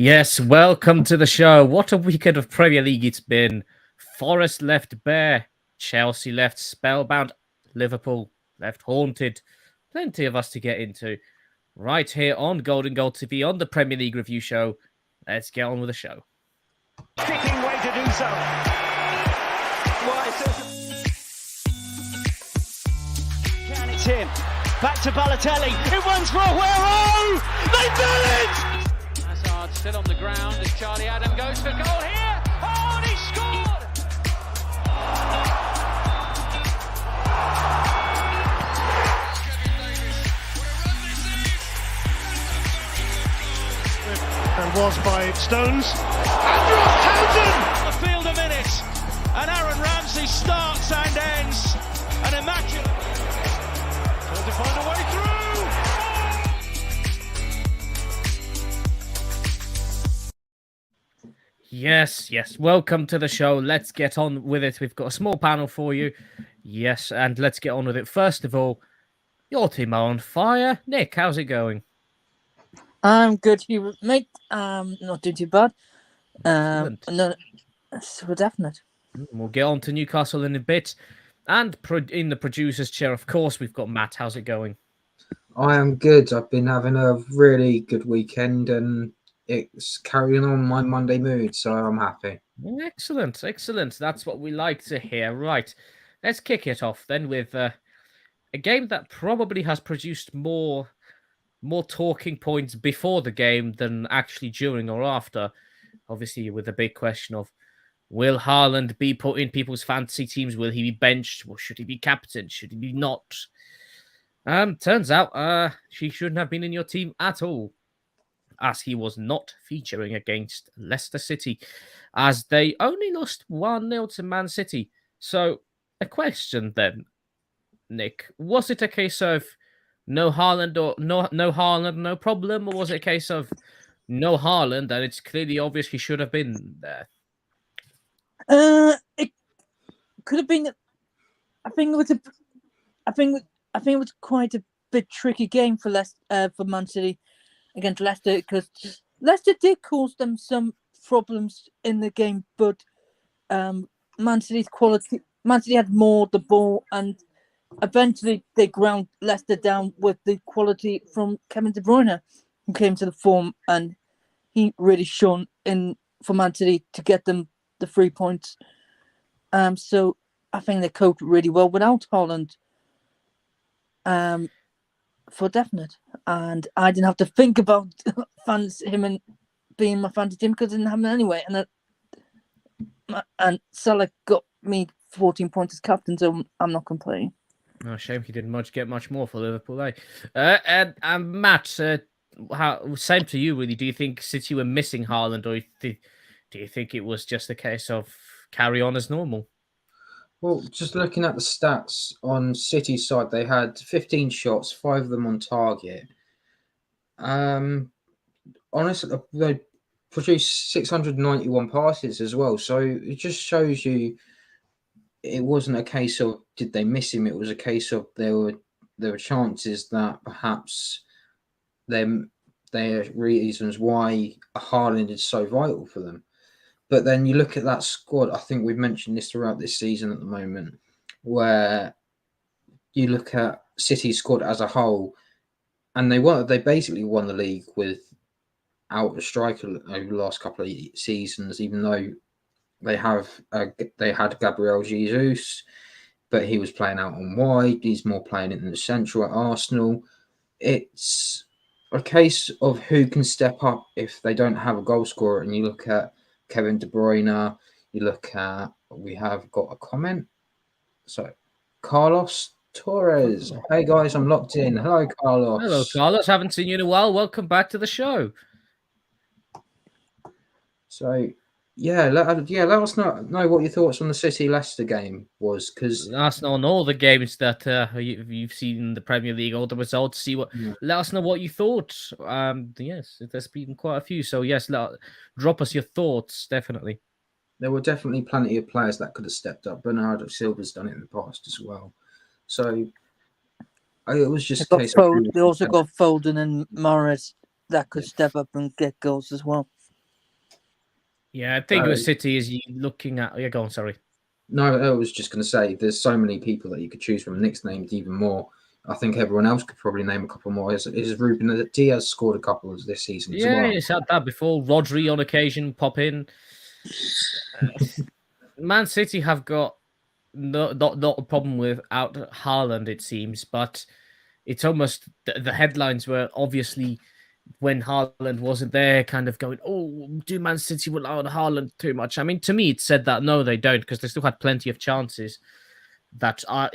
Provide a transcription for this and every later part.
Yes, welcome to the show. What a weekend of Premier League it's been. Forest left bare, Chelsea left spellbound, Liverpool left haunted. Plenty of us to get into right here on Golden Goal TV on the Premier League Review Show. Let's get on with the show. Fitting way to do so. Can it's him. Back to Balotelli. It runs for Aguero. They've done it! Hazard still on the ground as Charlie Adam goes for goal here. Oh, and he scored! And was by Stones. Andrew Townsend! The field a minute. And Aaron Ramsey starts and ends. An immaculate. Trying to find a way through. Yes. Welcome to the show. Let's get on with it. We've got a small panel for you. Yes, and let's get on with it. First of all, your team are on fire. Nick, how's it going? I'm good, mate. Not doing too bad. Excellent. No, so definite. We'll get on to Newcastle in a bit. And in the producer's chair, of course, we've got Matt. How's it going? I am good. I've been having a really good weekend and it's carrying on my Monday mood, so I'm happy. Excellent. That's what we like to hear. Right, let's kick it off then with a game that probably has produced more talking points before the game than actually during or after. Obviously, with the big question of, will Haaland be put in people's fantasy teams? Will he be benched? Or should he be captain? Should he be not? Turns out he shouldn't have been in your team at all, as he was not featuring against Leicester City, as they only lost 1-0 to Man City. So, a question then, Nick. Was it a case of no Haaland or no Haaland, no problem? Or was it a case of no Haaland and it's clearly obvious he should have been there? It could have been. I think it was quite a bit tricky game for Man City against Leicester, because Leicester did cause them some problems in the game, but Man City had more the ball, and eventually they ground Leicester down with the quality from Kevin De Bruyne, who came to the form, and he really shone in for Man City to get them the 3 points. So I think they coped really well without Haaland, for definite. And I didn't have to think about him and being my fantasy team because I didn't have him anyway. And Salah got me 14 points as captain, so I'm not complaining. Oh, shame he didn't get much more for Liverpool, eh? And Matt, same to you, really. Do you think City were missing Haaland, or do you think it was just a case of carry on as normal? Well, just looking at the stats on City's side, they had 15 shots, 5 of them on target. Honestly, they produced 691 passes as well. So it just shows you it wasn't a case of did they miss him. It was a case of there were chances that perhaps there are reasons why Haaland is so vital for them. But then you look at that squad, I think we've mentioned this throughout this season at the moment, where you look at City's squad as a whole, and they basically won the league without a striker over the last couple of seasons, even though they had Gabriel Jesus, but he was playing out on wide. He's more playing in the central at Arsenal. It's a case of who can step up if they don't have a goal scorer. And you look at Kevin De Bruyne, we have got a comment. So, Carlos Torres. Hey guys, I'm locked in. Hello, Carlos. Hello, Carlos. Haven't seen you in a while. Welcome back to the show. So, let us know what your thoughts on the City-Leicester game was, because let us know on all the games that you've seen in the Premier League, all the results. Let us know what you thought. Yes, there's been quite a few. So yes, drop us your thoughts. Definitely, there were definitely plenty of players that could have stepped up. Bernardo Silva's done it in the past as well. So it was just they also got Foden and Morris that could step up and get goals as well. Yeah, I think So, with City is you looking at. Yeah, go on. Sorry. no, I was just going to say there's so many people that you could choose from. Nick's named even more. I think everyone else could probably name a couple more. Is Ruben Diaz scored a couple this season as Yeah, well? it's had that before. Rodri on occasion pop in. Man City have got not a problem without Haaland, it seems, but it's almost the headlines were obviously when Haaland wasn't there, kind of going, "Oh, do Man City rely on Haaland too much?" I mean, to me, it said that no, they don't, because they still had plenty of chances that are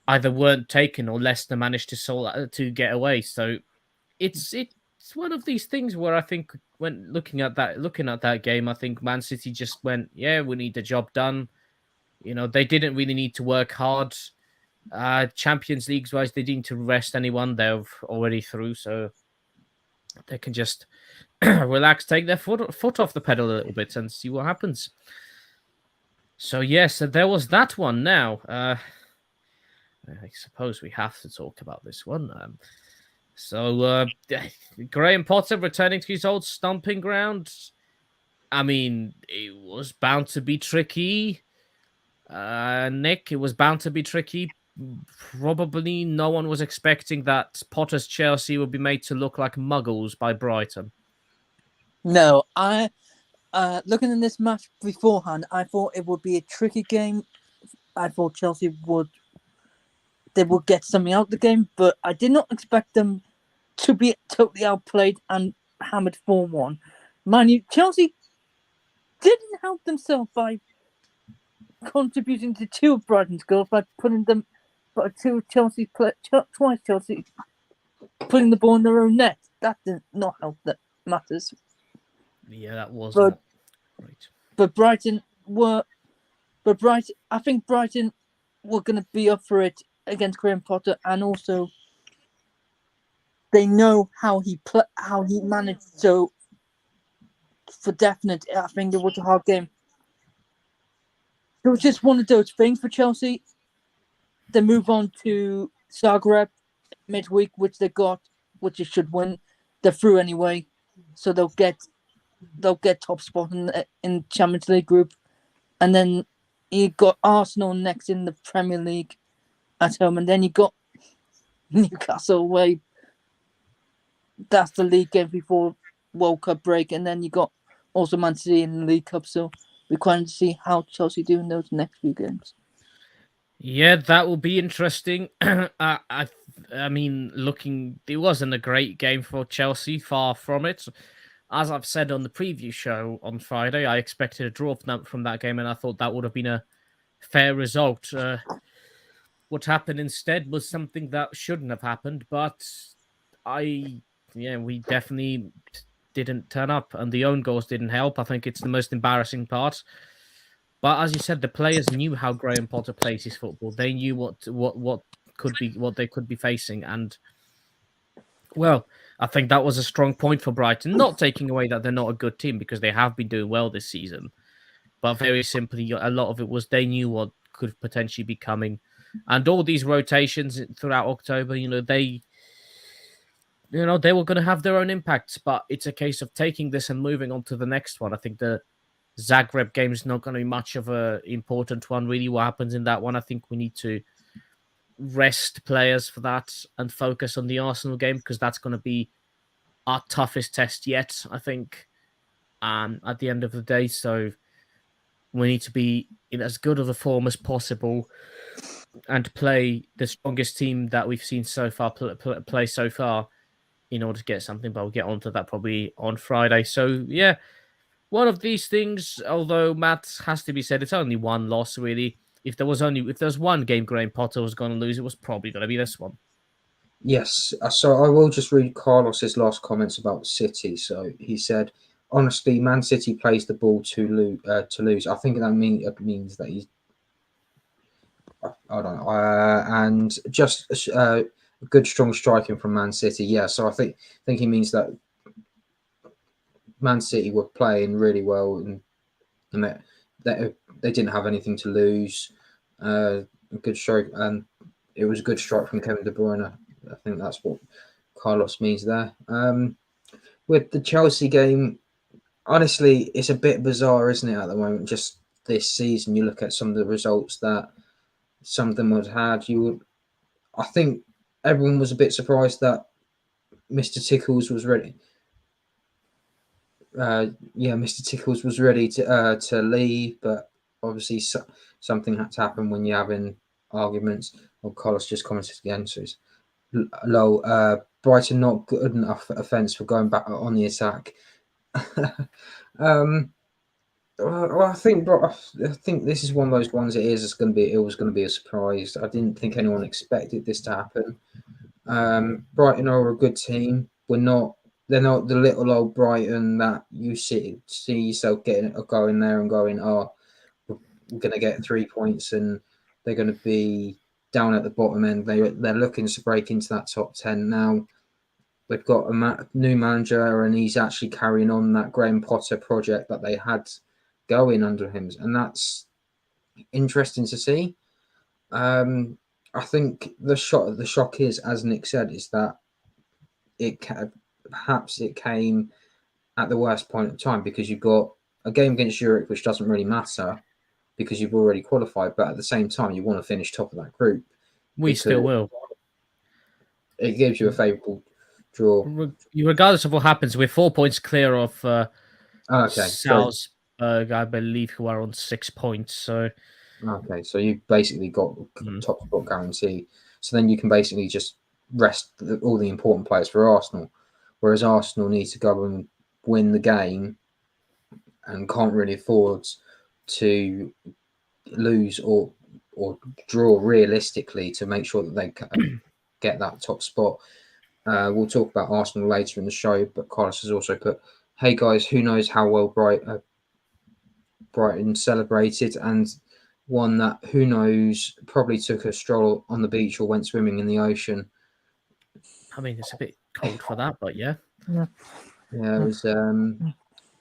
either weren't taken or Leicester managed to get away. So it's one of these things where I think when looking at that game, I think Man City just went, yeah, we need the job done. They didn't really need to work hard. Champions Leagues wise, they didn't need to rest anyone. They're already through, so they can just relax, take their foot off the pedal a little bit, and see what happens. So yes, there was that one. Now, I suppose we have to talk about this one. So Graham Potter returning to his old stomping ground. I mean, it was bound to be tricky. Nick, it was bound to be tricky. Probably no one was expecting that Potter's Chelsea would be made to look like muggles by Brighton. No, I looking at this match beforehand, I thought it would be a tricky game. I thought Chelsea would get something out of the game, but I did not expect them to be totally outplayed and hammered 4-1. Mind you, Chelsea didn't help themselves by contributing to two of Brighton's goals by putting them, but twice Chelsea putting the ball in their own net. That did not help that matters. Yeah, that was But- not great. I think Brighton were going to be up for it against Graham Potter, and also they know how he managed. So for definite, I think it was a hard game. It was just one of those things for Chelsea. They move on to Zagreb midweek, which they should win. They're through anyway, so they'll get top spot in Champions League group, and then you got Arsenal next in the Premier League at home, and then you got Newcastle away. That's the league game before World Cup break, and then you got also Man City in the League Cup. So we're going to see how Chelsea do in those next few games. Yeah, that will be interesting. I mean, it wasn't a great game for Chelsea, far from it. As I've said on the preview show on Friday, I expected a draw from that game, and I thought that would have been a fair result. What happened instead was something that shouldn't have happened, but we definitely didn't turn up, and the own goals didn't help. I think it's the most embarrassing part. But as you said, the players knew how Graham Potter plays his football. They knew what they could be facing, and well, I think that was a strong point for Brighton. Not taking away that they're not a good team, because they have been doing well this season, but very simply, a lot of it was they knew what could potentially be coming, and all these rotations throughout October, they were going to have their own impacts. But it's a case of taking this and moving on to the next one. I think the Zagreb game is not going to be much of an important one, really. What happens in that one, I think we need to rest players for that and focus on the Arsenal game, because that's going to be our toughest test yet, I think, at the end of the day. So we need to be in as good of a form as possible and play the strongest team that we've seen so far play so far in order to get something. But we'll get onto that probably on Friday. So yeah, one of these things, although Matt, has to be said, it's only one loss really. If there was one game Graham Potter was going to lose, it was probably going to be this one. Yes, so I will just read Carlos's last comments about City. So he said, honestly, Man City plays the ball to lose. I think that means that he's, I don't know, and just good strong striking from Man City. Yeah, so I think he means that Man City were playing really well, and that they didn't have anything to lose. A good strike, and it was a good strike from Kevin De Bruyne. I think that's what Carlos means there. With the Chelsea game, honestly, it's a bit bizarre, isn't it, at the moment? Just this season, you look at some of the results that some of them would had. I think everyone was a bit surprised that Mr. Tickles was ready. Mr. Tickles was ready to leave, but obviously something had to happen when you're having arguments. Or Carlos just commented again, so it's low. Brighton not good enough offence for going back on the attack. Well, I think this is one of those ones. It was going to be a surprise. I didn't think anyone expected this to happen. Brighton are a good team. They're not the little old Brighton that you see yourself going there and going, oh, we're going to get 3 points and they're going to be down at the bottom end. They're looking to break into that top 10 now. They've got a new manager and he's actually carrying on that Graham Potter project that they had going under him, and that's interesting to see. I think the shock is, as Nick said, is that perhaps it came at the worst point of time because you've got a game against Zurich, which doesn't really matter because you've already qualified, but at the same time, you want to finish top of that group. We still will. It gives you a favourable draw. Regardless of what happens, we're 4 points clear of Salzburg, I believe, who are on 6 points. So so you basically got top spot guarantee. So then you can basically just rest all the important players for Arsenal, whereas Arsenal need to go and win the game and can't really afford to lose or draw realistically to make sure that they get that top spot. We'll talk about Arsenal later in the show, but Carlos has also put, hey guys, who knows how well Brighton celebrated, and one that, who knows, probably took a stroll on the beach or went swimming in the ocean. I mean, it's a bit cold for that, but yeah. Yeah, it was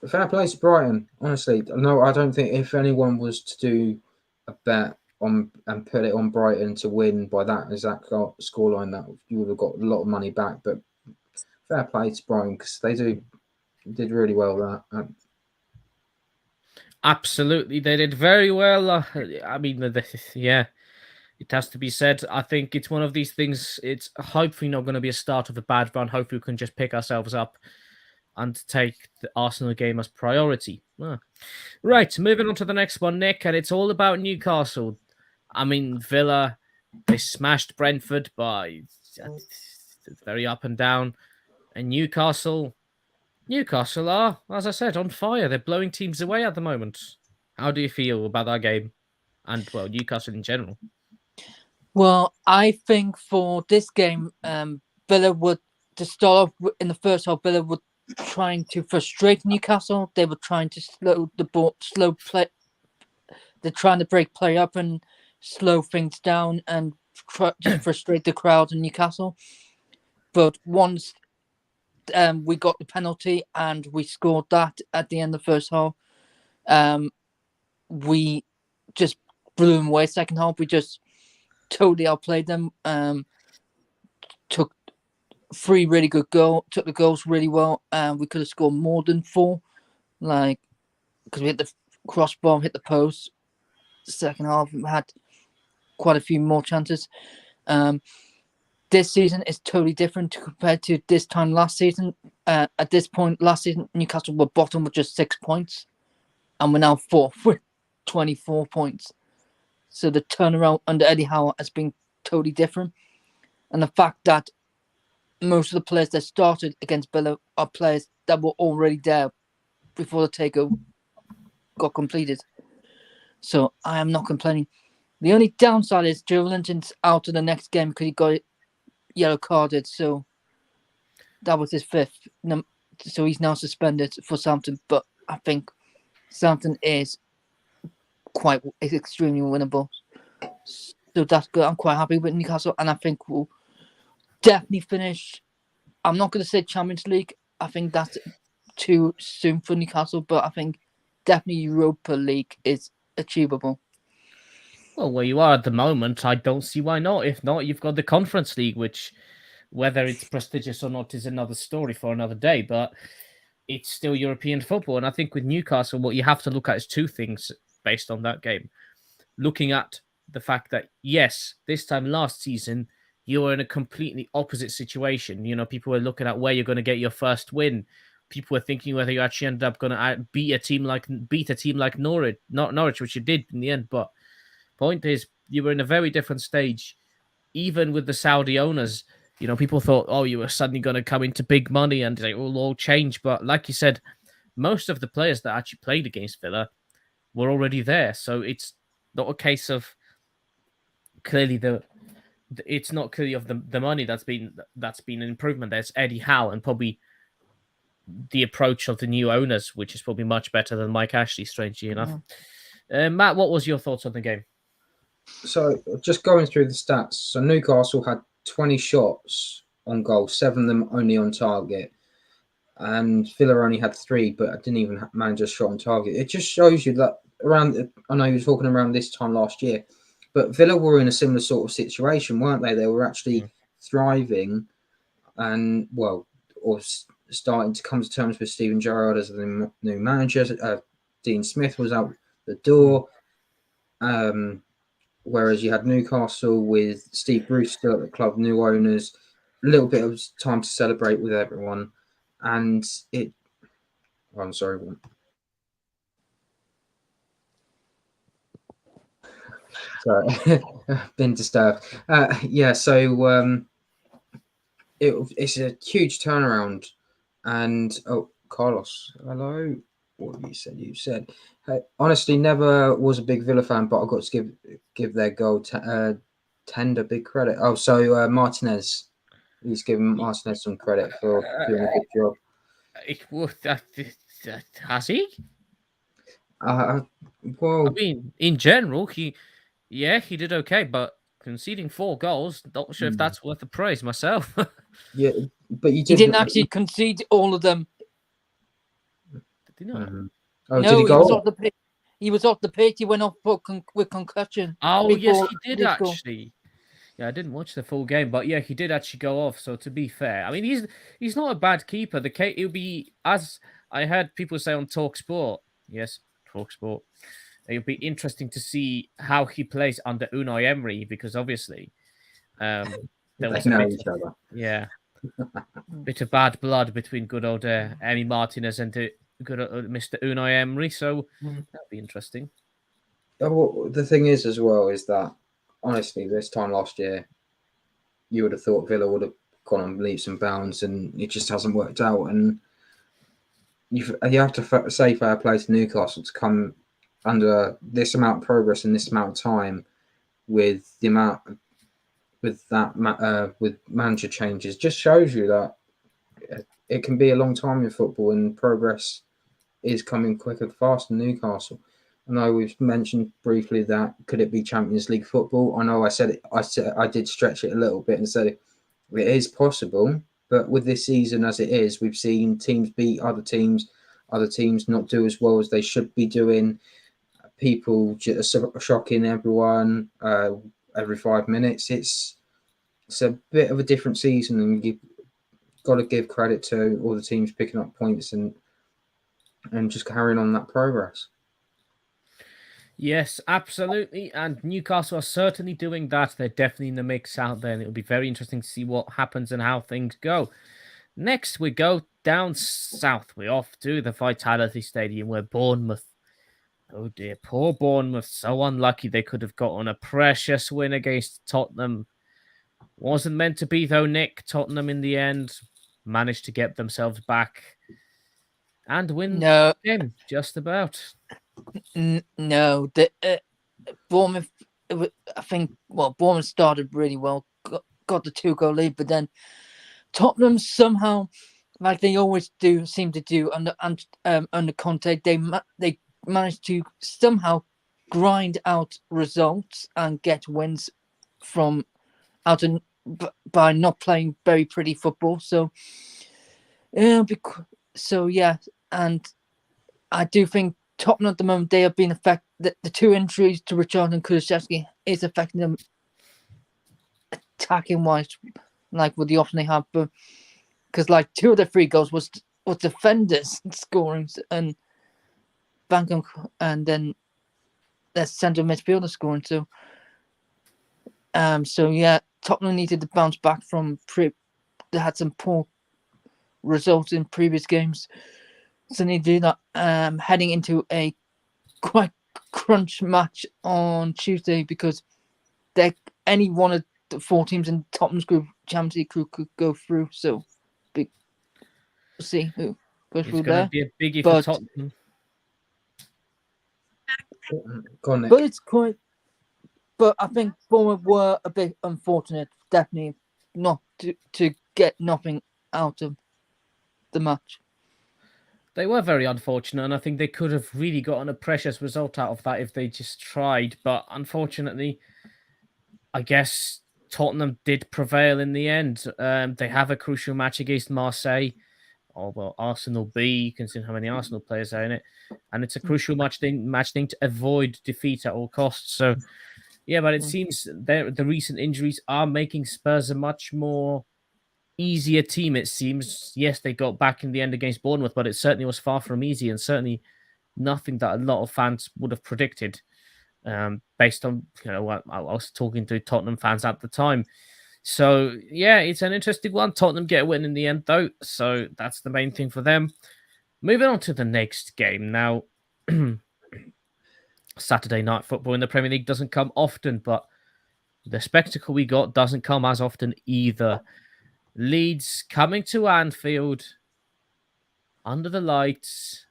fair play to Brighton, honestly. No, I don't think if anyone was to do a bet on and put it on Brighton to win by that exact scoreline, that you would have got a lot of money back. But fair play to Brighton because they did really well that. Absolutely, they did very well. I mean, yeah, it has to be said. I think it's one of these things. It's hopefully not going to be a start of a bad run. Hopefully, we can just pick ourselves up and take the Arsenal game as priority. Right, moving on to the next one, Nick, and it's all about Newcastle. I mean, Villa, they smashed Brentford by very up and down, and Newcastle are, as I said, on fire. They're blowing teams away at the moment. How do you feel about that game? And, well, Newcastle in general. Well, I think for this game, Villa would, to start off in the first half, Villa would trying to frustrate Newcastle. They were trying to slow play. They're trying to break play up and slow things down and just frustrate the crowd in Newcastle. But once we got the penalty and we scored that at the end of the first half, we just blew them away. Second half, we just totally outplayed them. Took 3 really good goals. Took the goals really well. We could have scored more than 4, because we hit the crossbar, hit the post. The second half, we had quite a few more chances. This season is totally different compared to this time last season. At this point last season, Newcastle were bottom with just 6 points, and we're now 4th with 24 points. So the turnaround under Eddie Howe has been totally different. And the fact that most of the players that started against Villa are players that were already there before the takeover got completed. So I am not complaining. The only downside is Joe Linton's out of the next game because he got yellow carded. So that was his 5th. So he's now suspended for Southampton. But I think Southampton is extremely winnable. So that's good. I'm quite happy with Newcastle, and I think we'll definitely finish. I'm not going to say Champions League. I think that's too soon for Newcastle, but I think definitely Europa League is achievable. Well, where you are at the moment, I don't see why not. If not, you've got the Conference League, which, whether it's prestigious or not, is another story for another day. But it's still European football. And I think with Newcastle, what you have to look at is two things based on that game. Looking at the fact that, yes, this time last season, you were in a completely opposite situation. People were looking at where you're going to get your first win. People were thinking whether you actually ended up going to beat a team like Norwich, not Norwich, which you did in the end. But point is, you were in a very different stage. Even with the Saudi owners, people thought, oh, you were suddenly going to come into big money and it will all change. But like you said, most of the players that actually played against Villa were already there. So it's not a case of clearly it's not clearly of the money that's been an improvement. There's Eddie Howe and probably the approach of the new owners, which is probably much better than Mike Ashley, strangely enough. Matt, what was your thoughts on the game? So just going through the stats. So Newcastle had 20 shots on goal, 7 of them only on target. And Villa only had 3, but I didn't even manage a shot on target. It just shows you that I know you were talking around this time last year, but Villa were in a similar sort of situation, weren't they? They were actually thriving and, starting to come to terms with Steven Gerrard as the new manager. Dean Smith was out the door. Whereas you had Newcastle with Steve Bruce still at the club, new owners, a little bit of time to celebrate with everyone. And I'm sorry. Sorry, been disturbed. It's a huge turnaround. And Carlos, hello. What you said. Hey, honestly, never was a big Villa fan, but I got to give their goal tender big credit. Oh, so Martinez. He's giving Martinez some credit for doing a good job. Has he? Well, I mean, in general, he did okay, but conceding 4 goals, not sure if that's worth the praise myself. Yeah, but he didn't actually concede all of them. Did he not? Oh, no, did he go was off the pitch. He was off the pitch. He went off with concussion. Oh, yes, he did actually. Yeah, I didn't watch the full game, but yeah, he did actually go off. So to be fair, I mean, he's not a bad keeper. It'll be, as I heard people say on TalkSport. Yes, TalkSport. It'll be interesting to see how he plays under Unai Emery because obviously, there was a bit of bad blood between good old Emi Martinez and good Mr. Unai Emery. So that'll be interesting. Well, the thing is, as well, is that honestly, this time last year, you would have thought Villa would have gone on leaps and bounds, and it just hasn't worked out. And you have to say fair play to Newcastle to come under this amount of progress in this amount of time with the amount with manager changes. Just shows you that it can be a long time in football, and progress is coming quick and fast in Newcastle. I know we've mentioned briefly that could it be Champions League football? I know I said it. I did stretch it a little bit and said it is possible. But with this season as it is, we've seen teams beat other teams not do as well as they should be doing. People just shocking everyone every 5 minutes. It's a bit of a different season, and you've got to give credit to all the teams picking up points and just carrying on that progress. Yes, absolutely. And Newcastle are certainly doing that. They're definitely in the mix out there, and it'll be very interesting to see what happens and how things go. Next, we go down south. We're off to the Vitality Stadium where Bournemouth, oh dear, poor Bournemouth, so unlucky they could have gotten a precious win against Tottenham. Wasn't meant to be, though, Nick. Tottenham, in the end, managed to get themselves back and win the game, just about. No, Bournemouth. I think Bournemouth started really well, got the 2-goal lead, but then Tottenham somehow, like they always do, seem to do under Conte, they managed to somehow grind out results and get wins by not playing very pretty football. So and I do think Tottenham at the moment, they have been affected. The 2 injuries to Richard and Kulusevski is affecting them attacking wise, like what they often have. But because 2 of their 3 goals was or defenders scoring and and then their centre midfielder scoring too. So yeah, Tottenham needed to bounce back from they had some poor results in previous games, so they do that. Heading into a quite crunch match on Tuesday because any one of the 4 teams in Tottenham's group, Champions League group, could go through. So we'll see who goes through there. It's going to be a biggie for Tottenham. Go on, Nick. But it's quite. But I think Bournemouth were a bit unfortunate, definitely not to get nothing out of the match. They were very unfortunate, and I think they could have really gotten a precious result out of that if they just tried. But unfortunately, I guess Tottenham did prevail in the end. They have a crucial match against Marseille. Or, well, Arsenal B, considering how many Arsenal players are in it. And it's a crucial match to avoid defeat at all costs. So, yeah, but it seems the recent injuries are making Spurs a much more easier team, it seems. Yes, they got back in the end against Bournemouth, but it certainly was far from easy and certainly nothing that a lot of fans would have predicted based on what I was talking to Tottenham fans at the time. So, yeah, it's an interesting one. Tottenham get a win in the end, though, so that's the main thing for them. Moving on to the next game. Now, Saturday night football in the Premier League doesn't come often, but the spectacle we got doesn't come as often either. Leeds coming to Anfield under the lights,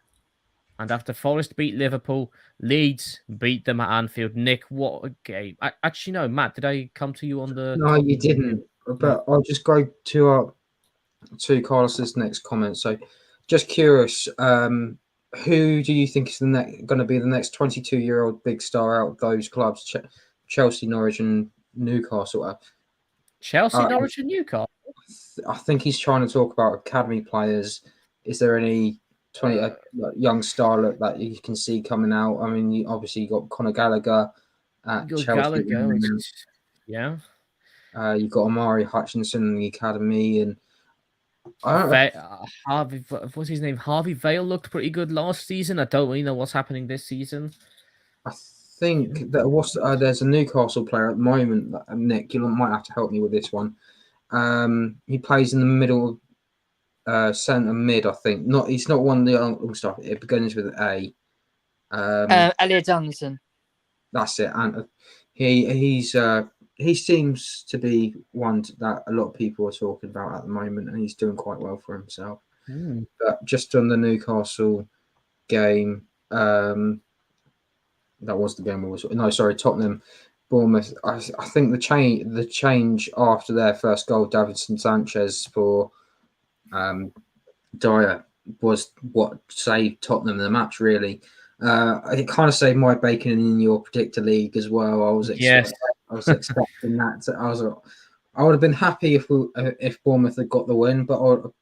and after Forest beat Liverpool, Leeds beat them at Anfield. Nick, what a game. Actually, no, Matt, did I come to you on the... No, you didn't. But I'll just go to Carlos's next comment. So, just curious, who do you think is going to be the next 22-year-old big star out of those clubs? Chelsea, Norwich, and Newcastle. Chelsea, Norwich, and Newcastle? I think he's trying to talk about academy players. Is there any young star that you can see coming out? I mean, you got Conor Gallagher at Chelsea. Yeah. You've got Amari Hutchinson in the academy, and Harvey, what's his name? Harvey Vale looked pretty good last season. I don't really know what's happening this season. I think that there's a Newcastle player at the moment. Nick, you might have to help me with this one. He plays in the middle centre mid, I think. He's not one of the young stuff. It begins with A. Elliot Anderson. That's it. And he seems to be one that a lot of people are talking about at the moment, and he's doing quite well for himself. But just on the Newcastle game, that was the game we was. No, sorry, Tottenham. Bournemouth. I think the change after their first goal, Davinson Sanchez for Dyer, was what saved Tottenham in the match. Really, it kind of saved my bacon in your predictor league as well. I was expecting that. I would have been happy if Bournemouth had got the win, but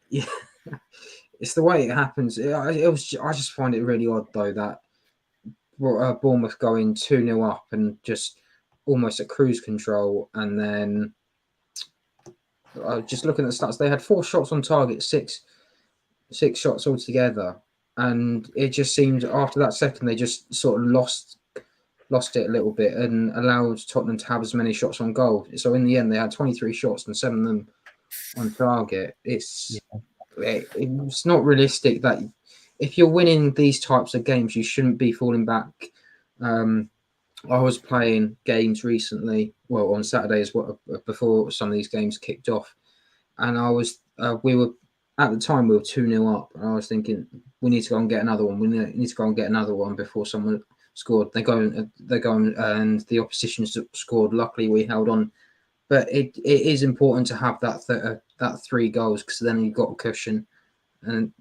yeah, it's the way it happens. I just find it really odd though that Bournemouth going 2-0 up and just almost at cruise control, and then just looking at the stats, they had 4 shots on target, six shots altogether, and it just seemed after that second they just sort of lost it a little bit and allowed Tottenham to have as many shots on goal. So in the end, they had 23 shots and 7 of them on target. It's not realistic that if you're winning these types of games, you shouldn't be falling back. I was playing games recently, well, on Saturday as well, before some of these games kicked off, and we were 2-0 up, and I was thinking we need to go and get another one. We need to go and get another one before someone scored. They go and the opposition scored. Luckily, we held on, but it is important to have that 3 goals, because then you've got a cushion, and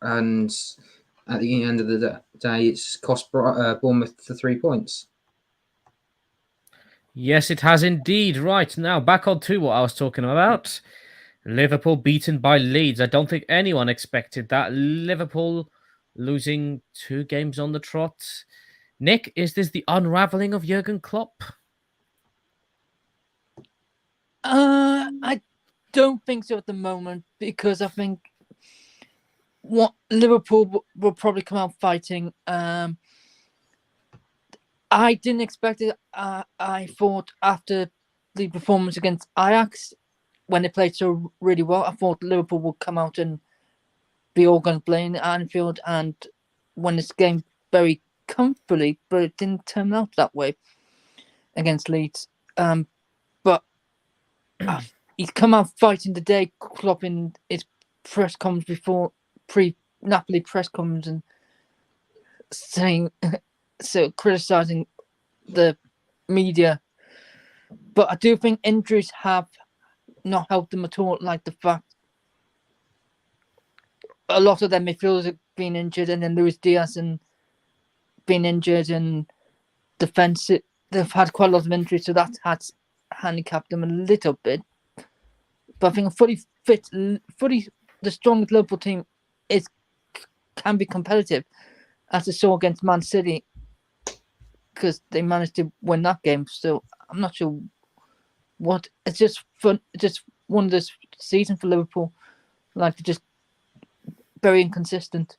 at the end of the day, it's cost Bournemouth the 3 points. Yes, it has indeed. Right, now back on to what I was talking about. Liverpool beaten by Leeds. I don't think anyone expected that. Liverpool losing 2 games on the trot. Nick, is this the unravelling of Jurgen Klopp? I don't think so at the moment, because I think what Liverpool will probably come out fighting. I didn't expect it. I thought after the performance against Ajax, when they played so really well, I thought Liverpool would come out and be all guns blazing at Anfield and win this game very comfortably, but it didn't turn out that way against Leeds. But he's come out fighting today, Klopp in his press conference before pre-Napoli press conference, and saying, so criticising the media. But I do think injuries have not helped them at all, like the fact a lot of their midfielders have been injured, and then Luis Diaz and been injured, and defence, they've had quite a lot of injuries, so that has handicapped them a little bit. But I think a fully fit, the strongest Liverpool team can be competitive, as I saw against Man City, because they managed to win that game. So I'm not sure what. It's just fun. It's just one of this season for Liverpool. Like, they're just very inconsistent.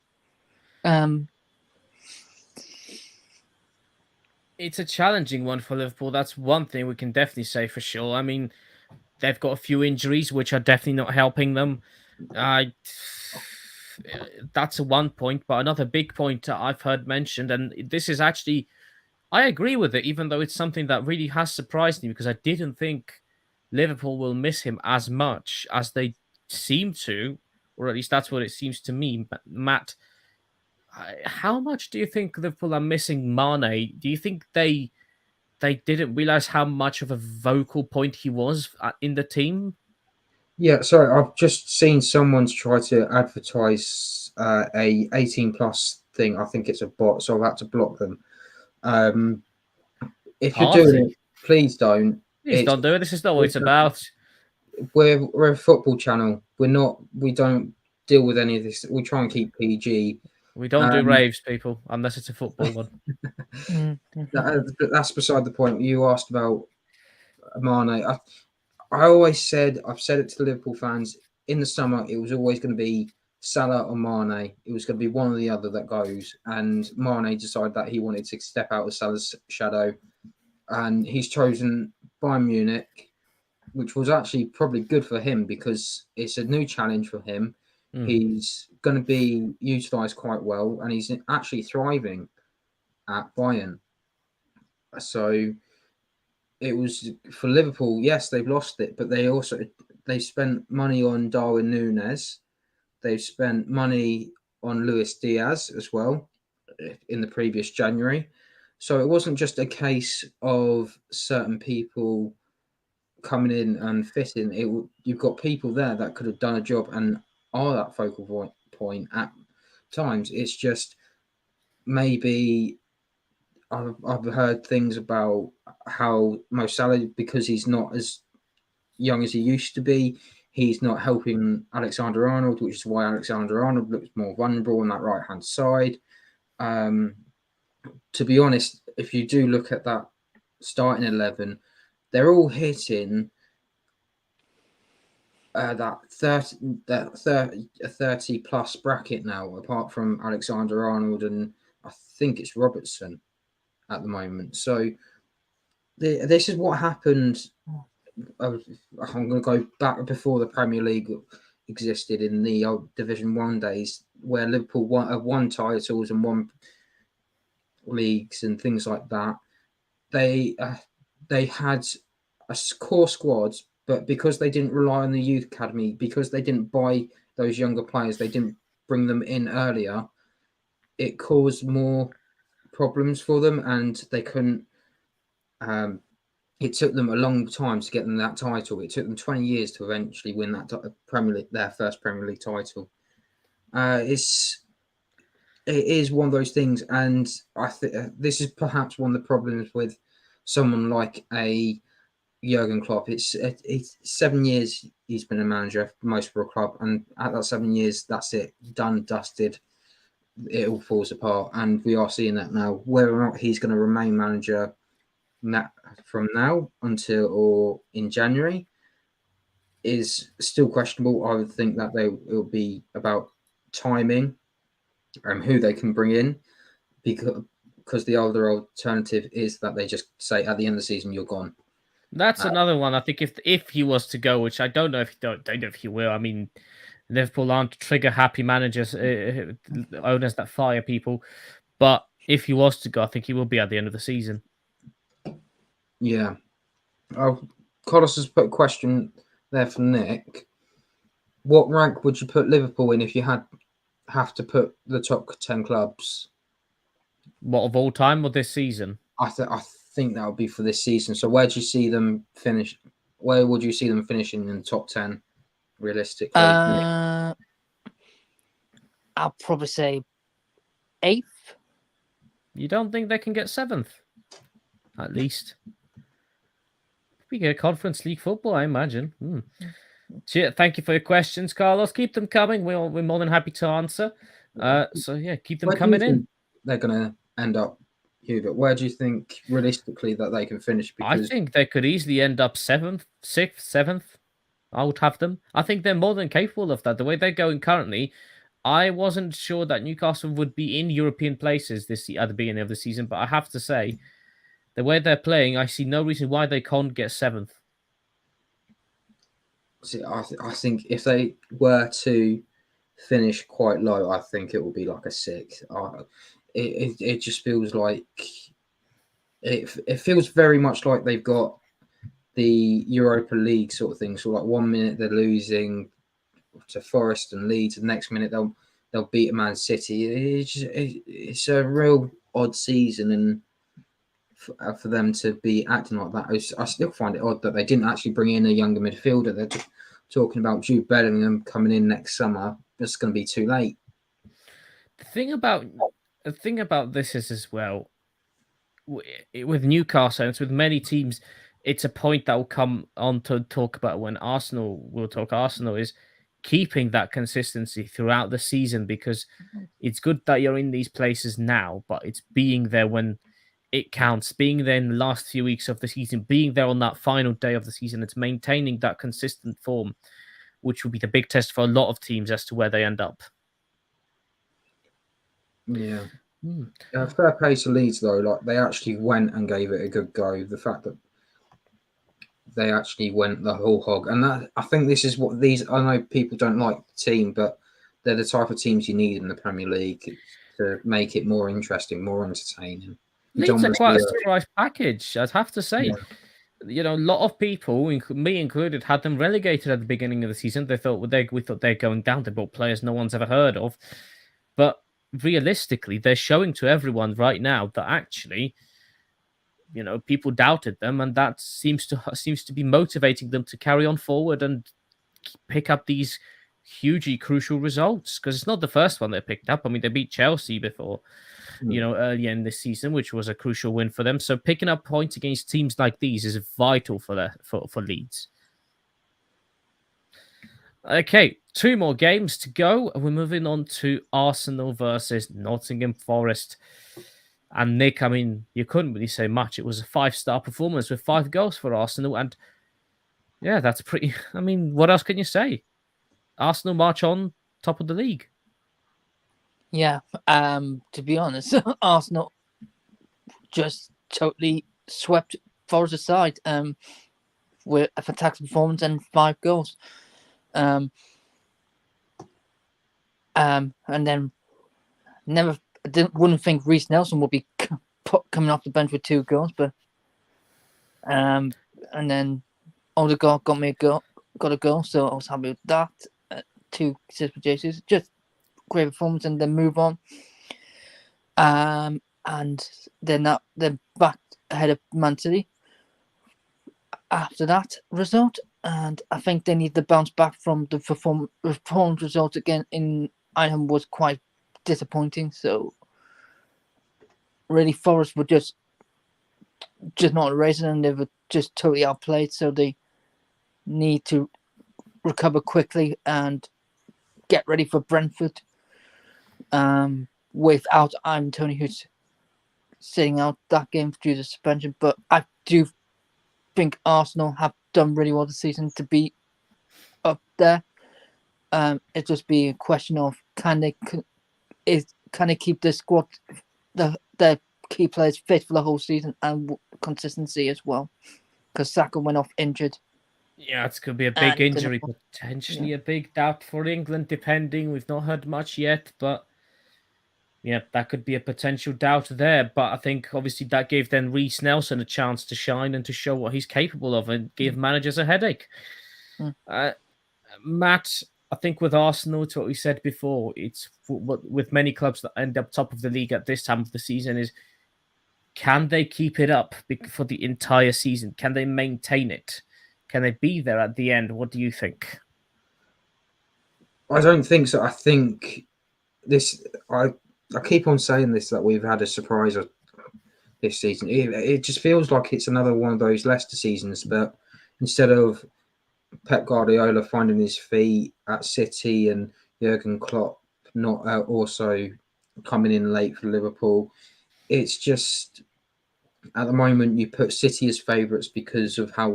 It's a challenging one for Liverpool. That's one thing we can definitely say for sure. I mean, they've got a few injuries which are definitely not helping them. That's one point, but another big point I've heard mentioned, and this is actually, I agree with it, even though it's something that really has surprised me, because I didn't think Liverpool will miss him as much as they seem to, or at least that's what it seems to me. Matt, how much do you think Liverpool are missing Mane? Do you think they didn't realize how much of a vocal point he was in the team? Yeah, sorry, I've just seen someone's try to advertise a 18 plus thing. I think it's a bot, so I've had to block them. If you're doing it, please don't. Please don't do it. This is not what it's about. We're a football channel. We don't deal with any of this. We try and keep PG. We don't do raves, people, unless it's a football one. That's beside the point. You asked about Mane. I always said, I've said it to the Liverpool fans, in the summer, it was always going to be Salah or Mane. It was going to be one or the other that goes. And Mane decided that he wanted to step out of Salah's shadow. And he's chosen Bayern Munich, which was actually probably good for him, because it's a new challenge for him. He's going to be utilised quite well, and he's actually thriving at Bayern. So it was for Liverpool. Yes, they've lost it, but they spent money on Darwin Núñez. They've spent money on Luis Diaz as well in the previous January. So it wasn't just a case of certain people coming in and fitting. You've got people there that could have done a job and are that focal point at times. It's just maybe I've heard things about how Mo Salah, because he's not as young as he used to be, he's not helping Alexander-Arnold, which is why Alexander-Arnold looks more vulnerable on that right-hand side. To be honest, if you do look at that starting 11, they're all hitting that 30 plus bracket now, apart from Alexander-Arnold and I think it's Robertson at the moment. So this is what happened. I'm going to go back before the Premier League existed, in the old Division 1 days, where Liverpool won titles and won leagues and things like that. They had a core squad, but because they didn't rely on the youth academy, because they didn't buy those younger players, they didn't bring them in earlier, it caused more problems for them, and they couldn't. It took them a long time to get them that title. It took them 20 years to eventually win that their first Premier League title. It is one of those things, and I think this is perhaps one of the problems with someone like a Jurgen Klopp. It's 7 years he's been a manager most for a club, and at that 7 years, that's it, done, dusted. It all falls apart, and we are seeing that now. Whether or not he's going to remain manager from now until or in January, is still questionable. I would think that it will be about timing and who they can bring in, because the other alternative is that they just say at the end of the season you're gone. That's another one. I think if he was to go, which I don't know if he will. I mean, Liverpool aren't trigger happy managers, owners that fire people. But if he was to go, I think he will be at the end of the season. Yeah. Carlos has put a question there for Nick. What rank would you put Liverpool in if you have to put the top 10 clubs? What, of all time or this season? I think that would be for this season. So where do you see them finish? Where would you see them finishing in the top 10 realistically? I'll probably say 8th. You don't think they can get 7th? At least. We get Conference League football, I imagine. So, thank you for your questions, Carlos. Keep them coming. We're more than happy to answer. So yeah, keep them coming in. They're going to end up, Hubert. Where do you think realistically that they can finish? I think they could easily end up 7th, 6th, 7th. I would have them. I think they're more than capable of that. The way they're going currently, I wasn't sure that Newcastle would be in European places at the beginning of the season, but I have to say, the way they're playing, I see no reason why they can't get 7th. See, I think if they were to finish quite low, I think it will be like a 6th. It just feels like it feels very much like they've got the Europa League sort of thing. So like 1 minute they're losing to Forest and Leeds, and the next minute they'll beat a Man City. It's a real odd season, and for them to be acting like that, I still find it odd that they didn't actually bring in a younger midfielder. They're talking about Jude Bellingham coming in next summer. It's going to be too late. The thing about this is as well, with Newcastle, and it's with many teams, it's a point that will come on to talk about when Arsenal will talk. Arsenal is keeping that consistency throughout the season, because it's good that you're in these places now, but it's being there when it counts, being there in the last few weeks of the season, being there on that final day of the season. It's maintaining that consistent form, which will be the big test for a lot of teams as to where they end up. Yeah. Fair play to Leeds, though. Like, they actually went and gave it a good go. The fact that they actually went the whole hog. And that, I think this is what I know people don't like the team, but they're the type of teams you need in the Premier League to make it more interesting, more entertaining. Leeds are quite a surprise package, I'd have to say. Yeah. You know, a lot of people, me included, had them relegated at the beginning of the season. We thought they're going down. They brought players no one's ever heard of. But realistically, they're showing to everyone right now that actually, you know, people doubted them, and that seems to be motivating them to carry on forward and pick up these hugely crucial results, because it's not the first one they picked up. I mean, they beat Chelsea before, you know, earlier in this season, which was a crucial win for them. So picking up points against teams like these is vital for Leeds. Okay, 2 more games to go. We're moving on to Arsenal versus Nottingham Forest. And Nick, I mean, you couldn't really say much. It was a 5-star performance with 5 goals for Arsenal. And yeah, that's pretty... I mean, what else can you say? Arsenal march on top of the league. Yeah, to be honest, Arsenal just totally swept Forest aside with a fantastic performance and 5 goals. And then wouldn't think Reece Nelson would be coming off the bench with 2 goals, but and then Odegaard got a goal, so I was happy with that. 2 assists for Jesus, just great performance, and then move on. And then they're back ahead of Man City after that result, and I think they need to bounce back from the performance result again in Ireland was quite disappointing. So really, Forest were just not racing, and they were just totally outplayed. So they need to recover quickly and get ready for Brentford without Ivan Toney, who's sitting out that game due to suspension. But I do think Arsenal have done really well this season to beat up there. It just be a question of can they keep the squad, the key players fit for the whole season and consistency as well, because Saka went off injured. Yeah, it's going to be a big And injury, potentially a big doubt for England, depending. We've not heard much yet, but yeah, that could be a potential doubt there. But I think obviously that gave then Reece Nelson a chance to shine and to show what he's capable of and give managers a headache. Matt, I think with Arsenal, it's what we said before. It's with many clubs that end up top of the league at this time of the season is, can they keep it up for the entire season? Can they maintain it? Can they be there at the end? What do you think? I don't think so. I think this. I keep on saying this, that we've had a surprise this season. It just feels like it's another one of those Leicester seasons, but instead of Pep Guardiola finding his feet at City and Jurgen Klopp not also coming in late for Liverpool, it's just at the moment you put City as favourites because of how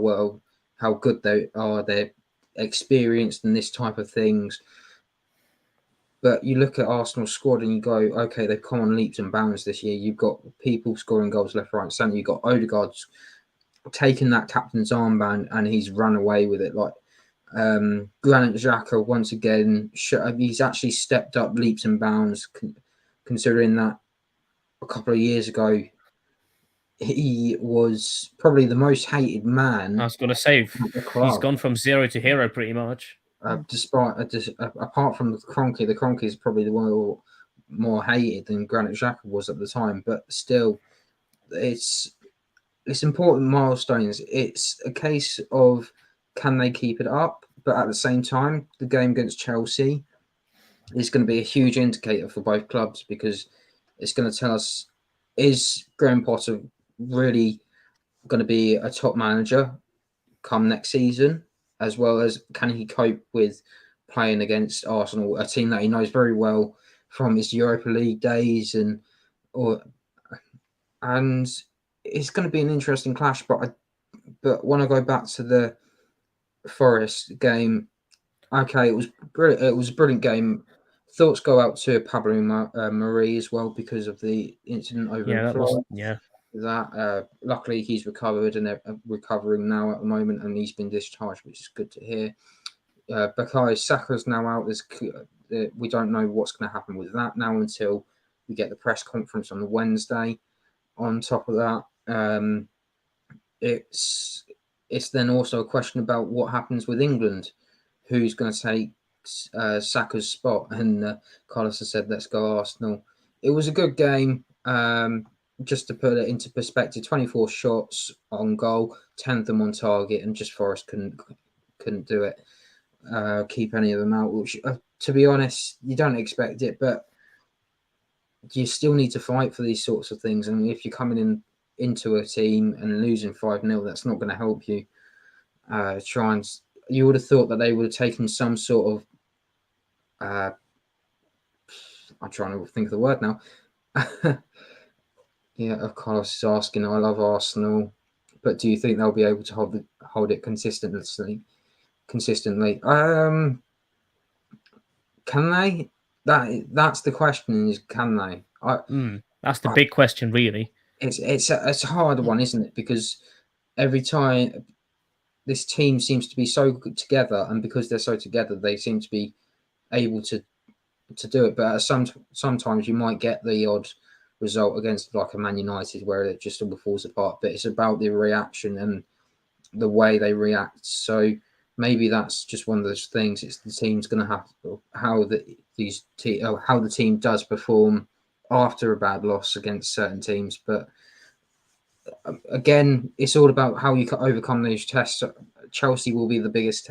good they are. They're experienced in this type of things. But you look at Arsenal's squad and you go, okay, they've come on leaps and bounds this year. You've got people scoring goals left, right, centre. You've got Odegaard's taken that captain's armband and he's run away with it. Like Granit Xhaka, once again, he's actually stepped up leaps and bounds, considering that a couple of years ago, he was probably the most hated man. I was going to say, he's gone from zero to hero pretty much. Apart from the Kroenke is probably the one of the more hated than Granit Xhaka was at the time. But still, it's important milestones. It's a case of can they keep it up? But at the same time, the game against Chelsea is going to be a huge indicator for both clubs, because it's going to tell us, is Graham Potter really going to be a top manager come next season, as well as can he cope with playing against Arsenal, a team that he knows very well from his Europa League days, and it's going to be an interesting clash. But when I go back to the Forest game, okay, it was brilliant. It was a brilliant game. Thoughts go out to Pablo Marie as well because of the incident over in Florence. Luckily he's recovered and they're recovering now at the moment, and he's been discharged, which is good to hear. Bukayo Saka's now out. We don't know what's going to happen with that now until we get the press conference on the Wednesday. On top of that, it's then also a question about what happens with England, who's going to take Saka's spot. And Carlos has said, let's go Arsenal. It was a good game. Just to put it into perspective, 24 shots on goal, 10 of them on target, and just Forest couldn't do it, keep any of them out, which, to be honest, you don't expect it, but you still need to fight for these sorts of things. And if you're coming into a team and losing 5-0, that's not going to help you. You would have thought that they would have taken some sort of, I'm trying to think of the word now. Yeah, of course, is asking, I love Arsenal, but do you think they'll be able to hold it consistently? Can they? That's the question, is can they? That's the big question, really. It's a hard one, isn't it? Because every time this team seems to be so good together, and because they're so together, they seem to be able to do it. But sometimes you might get the odd result against like a Man United where it just all falls apart. But it's about the reaction and the way they react. So maybe that's just one of those things. It's the team's going to have how the team does perform after a bad loss against certain teams. But again, it's all about how you can overcome those tests. Chelsea will be the biggest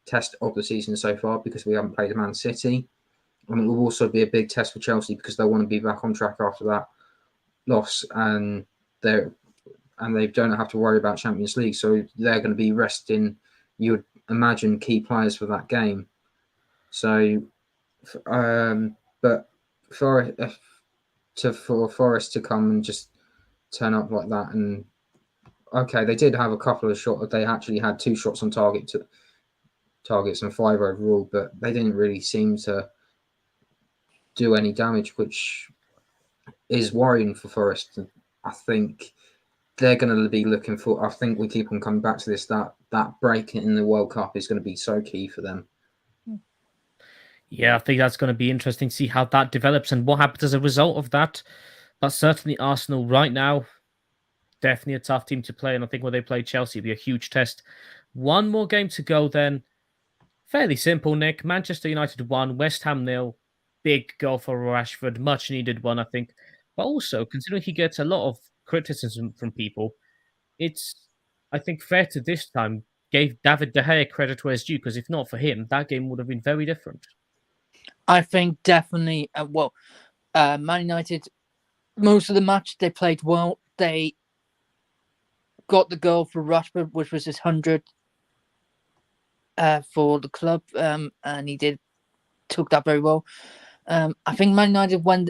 test of the season so far because we haven't played Man City. And it will also be a big test for Chelsea because they want to be back on track after that loss, and they don't have to worry about Champions League. So they're going to be resting, you would imagine, key players for that game. So, but for Forest to come and just turn up like that, and okay, they did have a couple of shots. They actually had 2 shots on target targets and 5 overall, but they didn't really seem to do any damage, which is worrying for Forest. I think they're going to be looking for. I think we keep on coming back to this. That break in the World Cup is going to be so key for them. Yeah, I think that's going to be interesting to see how that develops and what happens as a result of that. But certainly Arsenal right now, definitely a tough team to play. And I think when they play Chelsea, it'll be a huge test. One more game to go then. Fairly simple, Nick. Manchester United 1, West Ham 0. Big goal for Rashford. Much needed one, I think. But also, considering he gets a lot of criticism from people, it's, I think, fair to this time gave David De Gea credit where it's due, because if not for him, that game would have been very different. I think definitely, Man United, most of the match, they played well. They got the goal for Rashford, which was his 100th for the club, and he took that very well. I think Man United, Man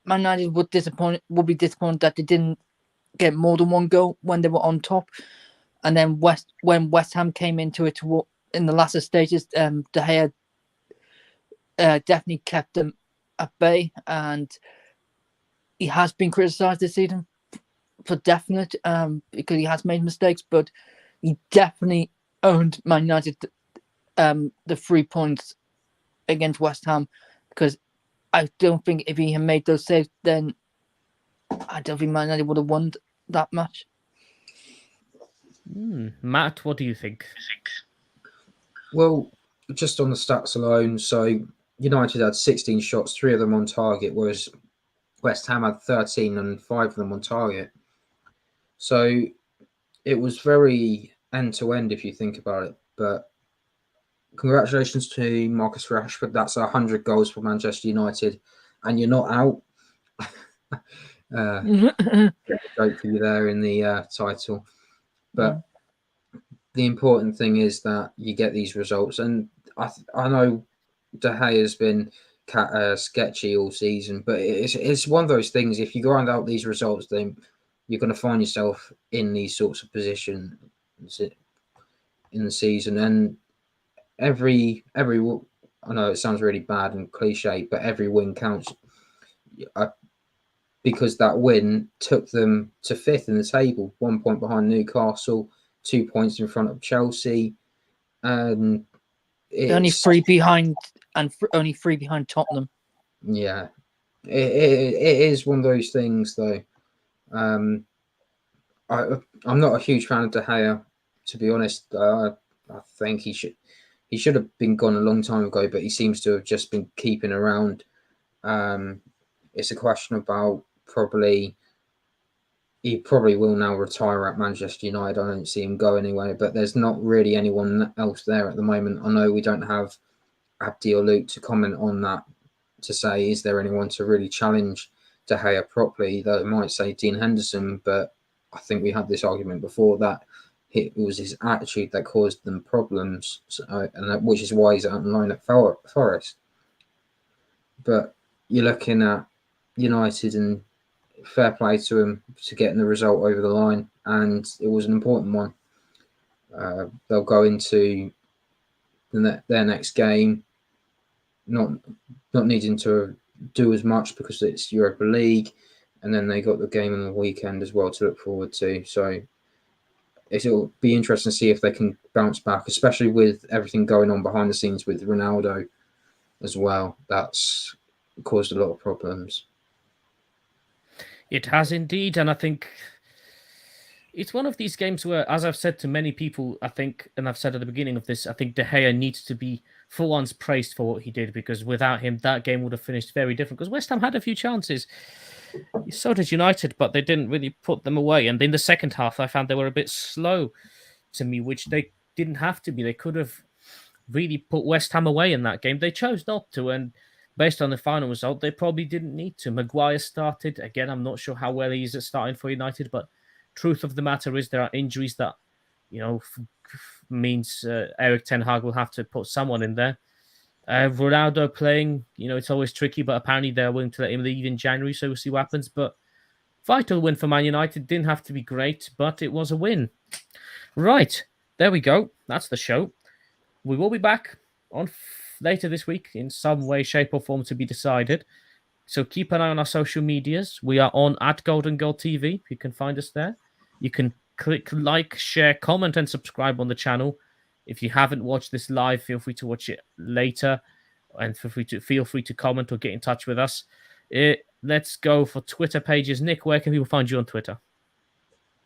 United would be disappointed that they didn't get more than one goal when they were on top. And then when West Ham came into it in the latter stages, De Gea definitely kept them at bay, and he has been criticised this season for definite, because he has made mistakes, but he definitely owned Man United the 3 points against West Ham, because I don't think if he had made those saves, then I don't think Man United would have won that match. Matt, what do you think? Well, just on the stats alone, so United had 16 shots, 3 of them on target, whereas West Ham had 13 and 5 of them on target. So it was very end-to-end if you think about it. But congratulations to Marcus Rashford. That's 100 goals for Manchester United, and you're not out. Joke for you there in the title. But the important thing is that you get these results. And I know De Gea has been sketchy all season, but it's one of those things. If you grind out these results, then you're going to find yourself in these sorts of positions in the season. And every I know it sounds really bad and cliche, but every win counts. Because that win took them to 5th in the table, 1 point behind Newcastle, 2 points in front of Chelsea, and only 3 behind, and only 3 behind Tottenham. Yeah, it is one of those things, though. I'm not a huge fan of De Gea, to be honest. I think he should have been gone a long time ago, but he seems to have just been keeping around. It's a question about he probably will now retire at Manchester United. I don't see him go anywhere, but there's not really anyone else there at the moment. I know we don't have Abdi or Luke to comment on that, to say, is there anyone to really challenge De Gea properly? Though it might say Dean Henderson, but I think we had this argument before that it was his attitude that caused them problems, which is why he's out on loan at Forest. But you're looking at United, and fair play to him to getting the result over the line, and it was an important one. They'll go into their next game not needing to do as much because it's Europa League, and then they got the game on the weekend as well to look forward to. So it'll be interesting to see if they can bounce back, especially with everything going on behind the scenes with Ronaldo as well. That's caused a lot of problems. It has indeed, and I think it's one of these games where, as I've said to many people, I think, and I've said at the beginning of this, I think De Gea needs to be, for once, praised for what he did, because without him, that game would have finished very different, because West Ham had a few chances. So did United, but they didn't really put them away. And in the second half, I found they were a bit slow to me, which they didn't have to be. They could have really put West Ham away in that game. They chose not to, and based on the final result, they probably didn't need to. Maguire started. Again, I'm not sure how well he is at starting for United, but truth of the matter is there are injuries that, means Eric Ten Hag will have to put someone in there. Ronaldo playing, it's always tricky, but apparently they're willing to let him leave in January, so we'll see what happens. But vital win for Man United. Didn't have to be great, but it was a win. Right. there we go. That's the show. We will be back on later this week in some way, shape, or form to be decided. So keep an eye on our social medias. We are on @GoldenGoal TV. You can find us there. You can click like, share, comment, and subscribe on the channel. If you haven't watched this live, feel free to watch it later, and feel free to comment or get in touch with us. Let's go for Twitter pages. Nick, where can people find you on Twitter?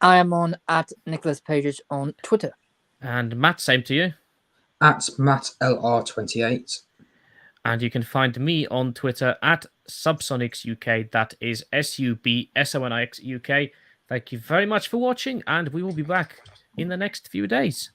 I am on @NicholasPages on Twitter. And Matt, same to you. @MattLR28. And you can find me on Twitter @SubsonicsUK. That is SUBSONIXUK. Thank you very much for watching, and we will be back in the next few days.